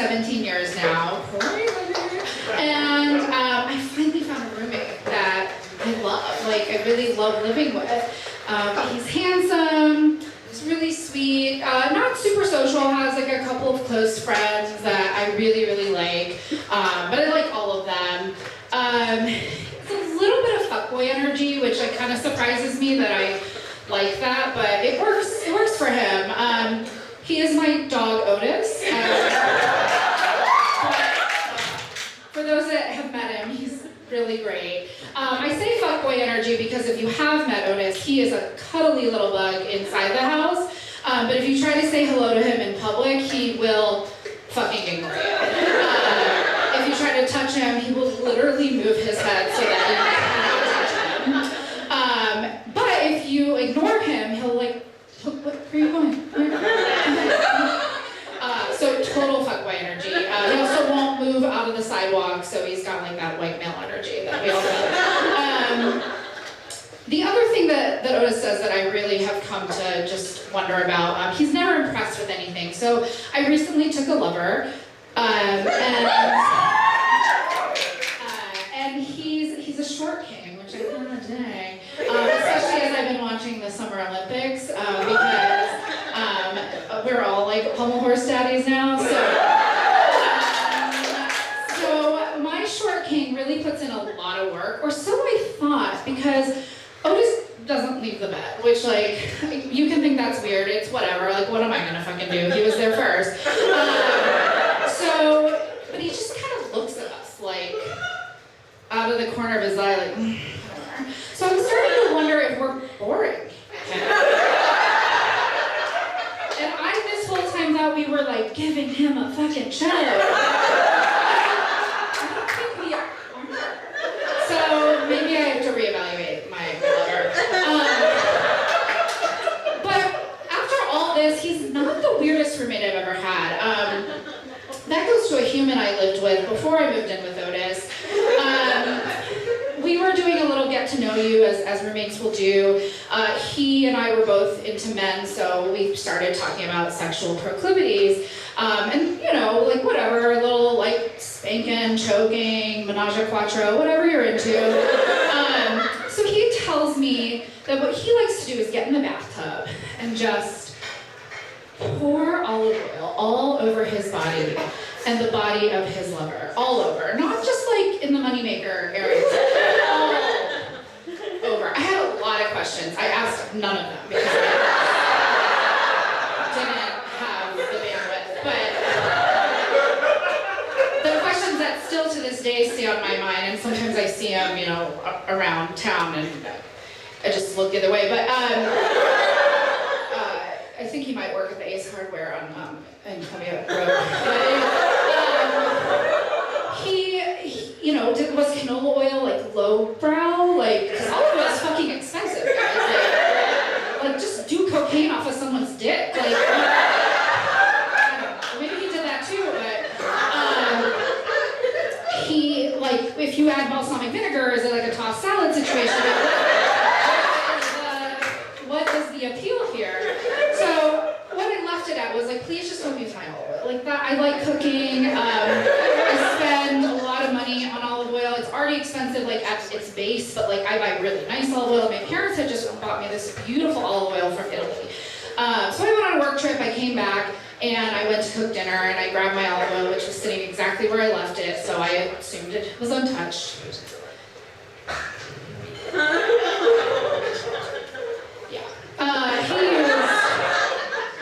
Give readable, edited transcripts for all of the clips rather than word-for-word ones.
17 years now. And I finally found a roommate that I love. Like, I really love living with. He's handsome, he's really sweet, not super social, has like a couple of close friends that I really, really like, but I like all of them. It's a little bit of fuckboy energy, which like kind of surprises me that I like that, but it works for him. He is my dog Otis. For those that have met him, he's really great. I say fuckboy energy because if you have met Otis, he is a cuddly little bug inside the house. But if you try to say hello to him in public, he will fucking ignore you. If you try to touch him, he will literally move his head so that you cannot touch him. But if you ignore him, he'll like, where are you going? So total fuckboy energy. He also won't move out of the sidewalk, so he's got like that white male energy that we all know. The other thing that Otis says that I really have come to just wonder about, he's never impressed with anything. So I recently took a lover, and he's a short king, which I kind of dig, especially as I've been watching the Summer Olympics, because we're all like pommel horse daddies now, so my short king really puts in a lot of work, or so I thought, because Otis doesn't leave the bed, which like, you can think that's weird, it's whatever, like what am I gonna fucking do? He was there first. But he just kind of looks at us like, out of the corner of his eye, like, whatever. So I'm starting to wonder if we're boring. And I this whole time thought we were like giving him a fucking show. I don't think we are. So maybe I have to reevaluate my lover. But after all this, he's not the weirdest roommate I've ever had. That goes to a human I lived with before I moved in with Otis. We were doing a little get to know you, as roommates will do. He and I were both into men, so we started talking about sexual proclivities. And you know, like whatever, a little like spanking, choking, menage a quatre, whatever you're into. So he tells me that what he likes to do is get in the bathtub and just pour olive oil all over his body and the body of his lover, all over. Not just like in the moneymaker areas, all over. I had a lot of questions. I asked none of them because I didn't have the bandwidth. But the questions that still to this day stay on my mind, and sometimes I see them, you know, around town, and I just look the other way. But I think he might work at the Ace Hardware on Incubator Road. He, you know, was canola oil like lowbrow? Like, because olive oil is fucking expensive, guys. Like, just do cocaine off of someone's dick. Like, I don't know. Maybe he did that too, but he, like, if you add balsamic vinegar, is it like a tossed salad situation? What is the appeal here? So what I left it at was like, please just don't use my olive oil. Like that, I like cooking. I spend a lot of money on olive oil. It's already expensive, like at its base, but like I buy really nice olive oil. My parents had just bought me this beautiful olive oil from Italy. So I went on a work trip. I came back and I went to cook dinner and I grabbed my olive oil, which was sitting exactly where I left it. So I assumed it was untouched. He used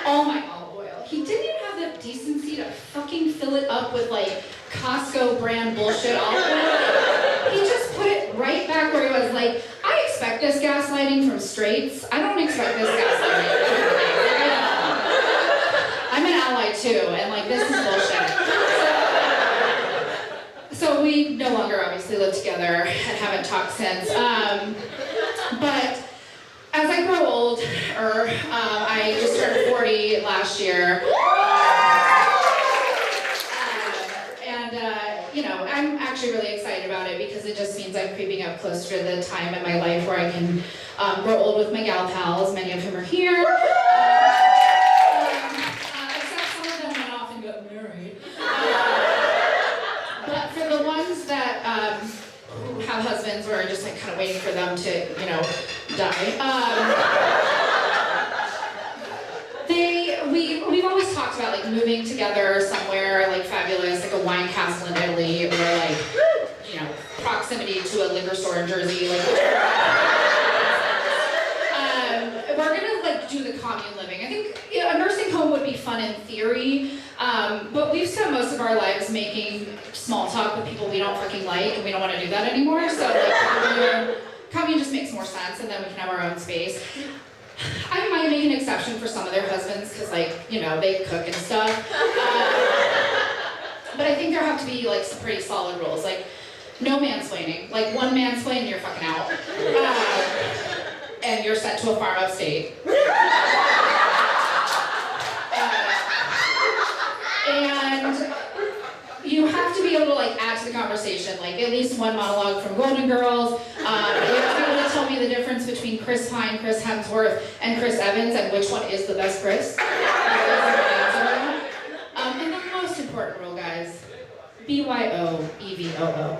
all my olive oil. He didn't even have the decency to fucking fill it up with like Costco brand bullshit olive oil. He just put it right back where he was. Like, I expect this gaslighting from straights. I don't expect this gaslighting from gays. I'm an ally too, and like this is bullshit. So we no longer obviously live together and haven't talked since. But as I grow older, I just turned 40 last year, you know, I'm actually really excited about it because it just means I'm creeping up closer to the time in my life where I can grow old with my gal pals, many of whom are here, except some of them went off and got married. have husbands where we're just like kind of waiting for them to, you know, die. We've always talked about like moving together somewhere like fabulous, like a wine castle in Italy, or like, you know, proximity to a liquor store in Jersey. Like, we're gonna like do the commune living. I think, you know, a nursing home would be fun in theory, but we've spent most of our lives making small talk with people we don't fucking like, and we don't want to do that anymore. So like commune just makes more sense, and then we can have our own space. I might make an exception for some of their husbands because, like, you know, they cook and stuff. But I think there have to be like some pretty solid rules, like no mansplaining. Like one mansplain and you're fucking out, and you're sent to a farm upstate. And you have to be able to like add to the conversation, like at least one monologue from Golden Girls. You have to be able to tell me the difference between Chris Pine, Chris Hemsworth, and Chris Evans, and which one is the best Chris. And the most important rule, guys, BYOEVOO.